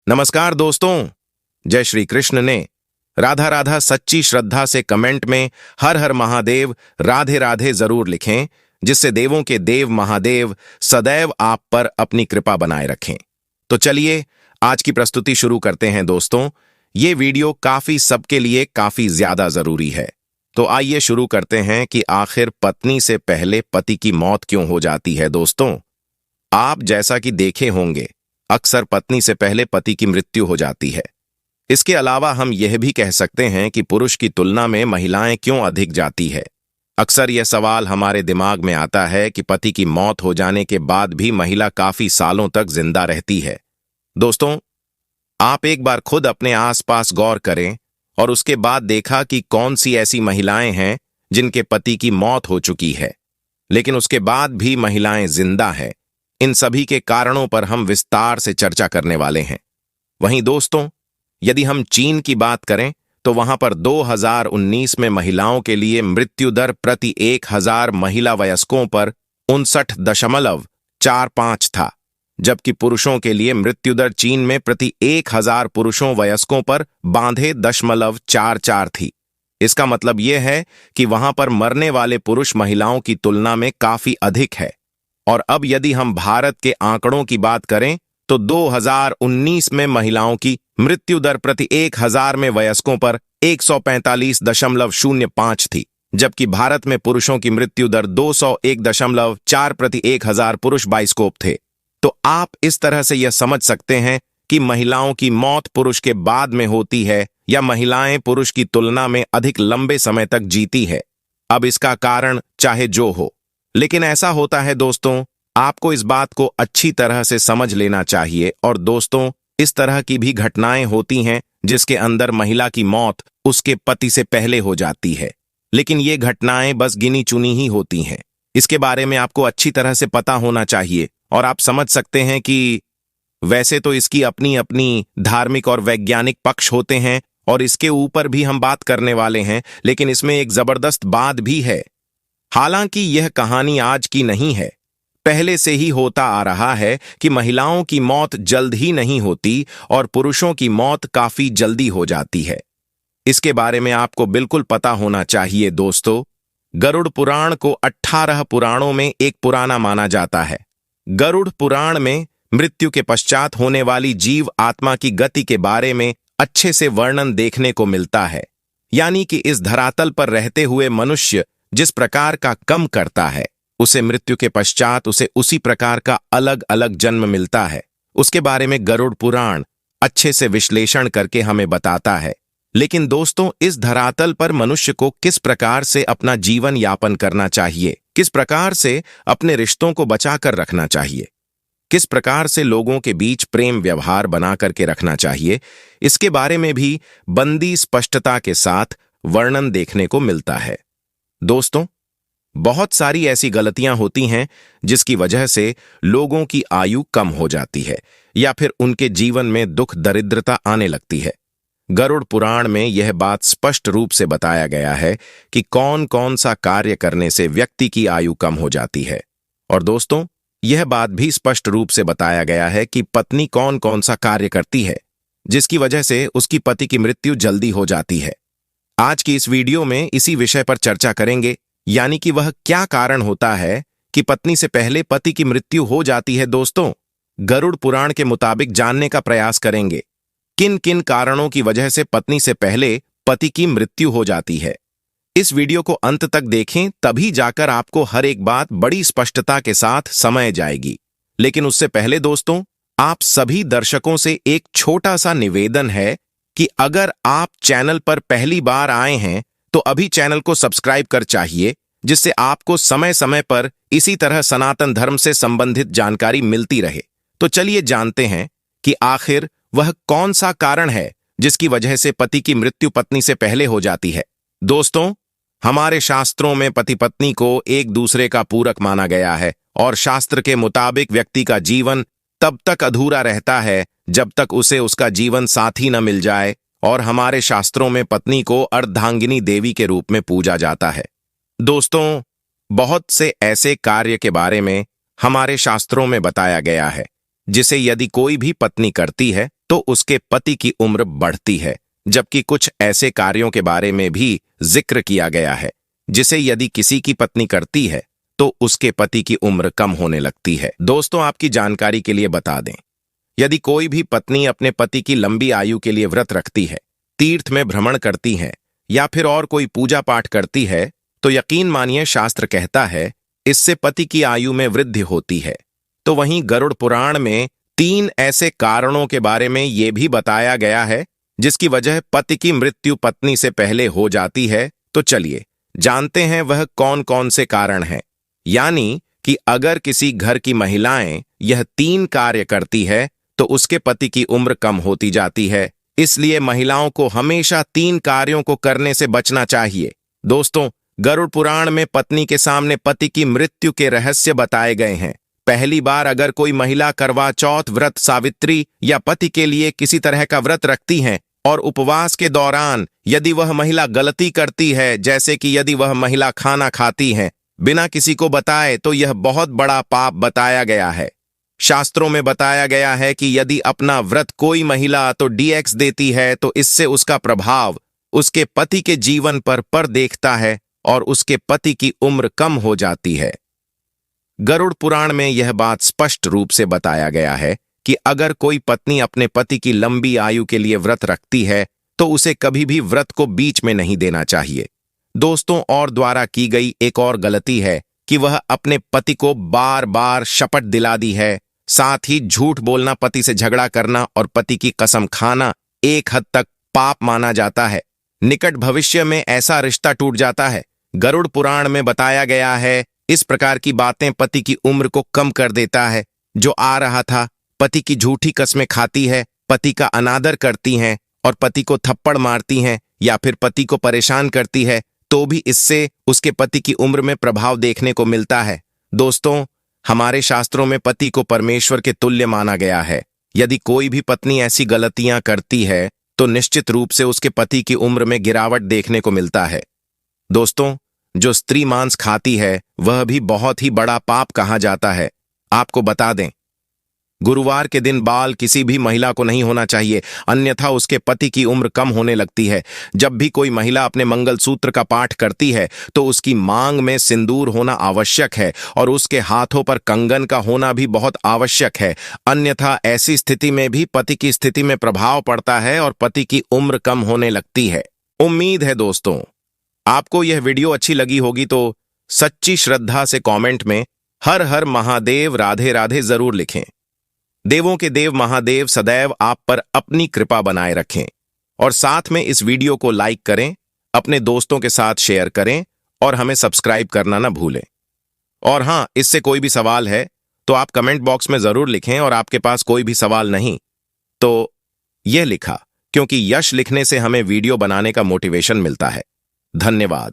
नमस्कार दोस्तों। जय श्री कृष्ण ने राधा राधा सच्ची श्रद्धा से कमेंट में हर हर महादेव राधे राधे जरूर लिखें, जिससे देवों के देव महादेव सदैव आप पर अपनी कृपा बनाए रखें। तो चलिए आज की प्रस्तुति शुरू करते हैं दोस्तों। ये वीडियो काफी सबके लिए काफी ज्यादा जरूरी है। तो आइए शुरू करते हैं कि आखिर पत्नी से पहले पति की मौत क्यों हो जाती है। दोस्तों, आप जैसा कि देखे होंगे, अक्सर पत्नी से पहले पति की मृत्यु हो जाती है। इसके अलावा हम यह भी कह सकते हैं कि पुरुष की तुलना में महिलाएं क्यों अधिक जाती है। अक्सर यह सवाल हमारे दिमाग में आता है कि पति की मौत हो जाने के बाद भी महिला काफी सालों तक जिंदा रहती है। दोस्तों, आप एक बार खुद अपने आसपास गौर करें और उसके बाद देखा कि कौन सी ऐसी महिलाएं हैं जिनके पति की मौत हो चुकी है, लेकिन उसके बाद भी महिलाएं जिंदा हैं। इन सभी के कारणों पर हम विस्तार से चर्चा करने वाले हैं। वहीं दोस्तों, यदि हम चीन की बात करें तो वहां पर 2019 में महिलाओं के लिए मृत्यु दर प्रति 1000 महिला वयस्कों पर 59.45 था, जबकि पुरुषों के लिए मृत्यु दर चीन में प्रति 1000 पुरुषों वयस्कों पर 92.44 थी। इसका मतलब यह है कि वहां पर मरने वाले पुरुष महिलाओं की तुलना में काफी अधिक है। और अब यदि हम भारत के आंकड़ों की बात करें तो 2019 में महिलाओं की मृत्यु दर प्रति 1000 में वयस्कों पर 145.05 थी, जबकि भारत में पुरुषों की मृत्यु दर 201.4 प्रति 1000 पुरुष बाइस्कोप थे। तो आप इस तरह से यह समझ सकते हैं कि महिलाओं की मौत पुरुष के बाद में होती है या महिलाएं पुरुष की तुलना में अधिक लंबे समय तक जीती है। अब इसका कारण चाहे जो हो, लेकिन ऐसा होता है दोस्तों, आपको इस बात को अच्छी तरह से समझ लेना चाहिए। और दोस्तों, इस तरह की भी घटनाएं होती हैं जिसके अंदर महिला की मौत उसके पति से पहले हो जाती है, लेकिन ये घटनाएं बस गिनी चुनी ही होती हैं। इसके बारे में आपको अच्छी तरह से पता होना चाहिए और आप समझ सकते हैं कि वैसे तो इसकी अपनी अपनी धार्मिक और वैज्ञानिक पक्ष होते हैं और इसके ऊपर भी हम बात करने वाले हैं, लेकिन इसमें एक जबरदस्त बात भी है। हालांकि यह कहानी आज की नहीं है, पहले से ही होता आ रहा है कि महिलाओं की मौत जल्द ही नहीं होती और पुरुषों की मौत काफी जल्दी हो जाती है। इसके बारे में आपको बिल्कुल पता होना चाहिए दोस्तों। गरुड़ पुराण को 18 पुराणों में एक पुराना माना जाता है। गरुड़ पुराण में मृत्यु के पश्चात होने वाली जीव आत्मा की गति के बारे में अच्छे से वर्णन देखने को मिलता है। यानी कि इस धरातल पर रहते हुए मनुष्य जिस प्रकार का कर्म करता है, उसे मृत्यु के पश्चात उसे उसी प्रकार का अलग अलग जन्म मिलता है। उसके बारे में गरुड़ पुराण अच्छे से विश्लेषण करके हमें बताता है। लेकिन दोस्तों, इस धरातल पर मनुष्य को किस प्रकार से अपना जीवन यापन करना चाहिए, किस प्रकार से अपने रिश्तों को बचाकर रखना चाहिए, किस प्रकार से लोगों के बीच प्रेम व्यवहार बना करके रखना चाहिए, इसके बारे में भी बंदी स्पष्टता के साथ वर्णन देखने को मिलता है। दोस्तों, बहुत सारी ऐसी गलतियां होती हैं जिसकी वजह से लोगों की आयु कम हो जाती है या फिर उनके जीवन में दुख दरिद्रता आने लगती है। गरुड़ पुराण में यह बात स्पष्ट रूप से बताया गया है कि कौन कौन सा कार्य करने से व्यक्ति की आयु कम हो जाती है। और दोस्तों, यह बात भी स्पष्ट रूप से बताया गया है कि पत्नी कौन कौन सा कार्य करती है जिसकी वजह से उसकी पति की मृत्यु जल्दी हो जाती है। आज की इस वीडियो में इसी विषय पर चर्चा करेंगे, यानी कि वह क्या कारण होता है कि पत्नी से पहले पति की मृत्यु हो जाती है। दोस्तों, गरुड़ पुराण के मुताबिक जानने का प्रयास करेंगे किन किन कारणों की वजह से पत्नी से पहले पति की मृत्यु हो जाती है। इस वीडियो को अंत तक देखें, तभी जाकर आपको हर एक बात बड़ी स्पष्टता के साथ समझ जाएगी। लेकिन उससे पहले दोस्तों, आप सभी दर्शकों से एक छोटा सा निवेदन है कि अगर आप चैनल पर पहली बार आए हैं तो अभी चैनल को सब्सक्राइब कर चाहिए, जिससे आपको समय समय पर इसी तरह सनातन धर्म से संबंधित जानकारी मिलती रहे। तो चलिए जानते हैं कि आखिर वह कौन सा कारण है जिसकी वजह से पति की मृत्यु पत्नी से पहले हो जाती है। दोस्तों, हमारे शास्त्रों में पति पत्नी को एक दूसरे का पूरक माना गया है और शास्त्र के मुताबिक व्यक्ति का जीवन तब तक अधूरा रहता है जब तक उसे उसका जीवन साथी न मिल जाए। और हमारे शास्त्रों में पत्नी को अर्धांगिनी देवी के रूप में पूजा जाता है। दोस्तों, बहुत से ऐसे कार्य के बारे में हमारे शास्त्रों में बताया गया है जिसे यदि कोई भी पत्नी करती है तो उसके पति की उम्र बढ़ती है, जबकि कुछ ऐसे कार्यों के बारे में भी जिक्र किया गया है जिसे यदि किसी की पत्नी करती है तो उसके पति की उम्र कम होने लगती है। दोस्तों, आपकी जानकारी के लिए बता दें, यदि कोई भी पत्नी अपने पति की लंबी आयु के लिए व्रत रखती है, तीर्थ में भ्रमण करती है या फिर और कोई पूजा पाठ करती है, तो यकीन मानिए शास्त्र कहता है इससे पति की आयु में वृद्धि होती है। तो वहीं गरुड़ पुराण में 3 ऐसे कारणों के बारे में यह भी बताया गया है जिसकी वजह पति की मृत्यु पत्नी से पहले हो जाती है। तो चलिए जानते हैं वह कौन कौन से कारण हैं। यानी कि अगर किसी घर की महिलाएं यह 3 कार्य करती है तो उसके पति की उम्र कम होती जाती है। इसलिए महिलाओं को हमेशा 3 कार्यों को करने से बचना चाहिए। दोस्तों, गरुड़ पुराण में पत्नी के सामने पति की मृत्यु के रहस्य बताए गए हैं। पहली बार अगर कोई महिला करवा चौथ व्रत, सावित्री या पति के लिए किसी तरह का व्रत रखती है और उपवास के दौरान यदि वह महिला गलती करती है, जैसे कि यदि वह महिला खाना खाती है बिना किसी को बताए, तो यह बहुत बड़ा पाप बताया गया है। शास्त्रों में बताया गया है कि यदि अपना व्रत कोई महिला तो DX देती है तो इससे उसका प्रभाव उसके पति के जीवन पर देखता है और उसके पति की उम्र कम हो जाती है। गरुड़ पुराण में यह बात स्पष्ट रूप से बताया गया है कि अगर कोई पत्नी अपने पति की लंबी आयु के लिए व्रत रखती है तो उसे कभी भी व्रत को बीच में नहीं देना चाहिए। दोस्तों, और द्वारा की गई एक और गलती है कि वह अपने पति को बार बार शपथ दिला दी है। साथ ही झूठ बोलना, पति से झगड़ा करना और पति की कसम खाना एक हद तक पाप माना जाता है। निकट भविष्य में ऐसा रिश्ता टूट जाता है। गरुड़ पुराण में बताया गया है इस प्रकार की बातें पति की उम्र को कम कर देता है। जो आ रहा था, पति की झूठी कस्में खाती है, पति का अनादर करती हैं और पति को थप्पड़ मारती हैं या फिर पति को परेशान करती है, तो भी इससे उसके पति की उम्र में प्रभाव देखने को मिलता है। दोस्तों, हमारे शास्त्रों में पति को परमेश्वर के तुल्य माना गया है। यदि कोई भी पत्नी ऐसी गलतियां करती है तो निश्चित रूप से उसके पति की उम्र में गिरावट देखने को मिलता है। दोस्तों, जो स्त्री मांस खाती है वह भी बहुत ही बड़ा पाप कहा जाता है। आपको बता दें, गुरुवार के दिन बाल किसी भी महिला को नहीं होना चाहिए, अन्यथा उसके पति की उम्र कम होने लगती है। जब भी कोई महिला अपने मंगलसूत्र का पाठ करती है तो उसकी मांग में सिंदूर होना आवश्यक है और उसके हाथों पर कंगन का होना भी बहुत आवश्यक है। अन्यथा ऐसी स्थिति में भी पति की स्थिति में प्रभाव पड़ता है और पति की उम्र कम होने लगती है। उम्मीद है दोस्तों आपको यह वीडियो अच्छी लगी होगी, तो सच्ची श्रद्धा से कमेंट में हर हर महादेव, राधे राधे जरूर लिखें। देवों के देव महादेव सदैव आप पर अपनी कृपा बनाए रखें और साथ में इस वीडियो को लाइक करें, अपने दोस्तों के साथ शेयर करें और हमें सब्सक्राइब करना ना भूलें। और हाँ, इससे कोई भी सवाल है तो आप कमेंट बॉक्स में जरूर लिखें, और आपके पास कोई भी सवाल नहीं तो यह लिखा, क्योंकि यश लिखने से हमें वीडियो बनाने का मोटिवेशन मिलता है। धन्यवाद।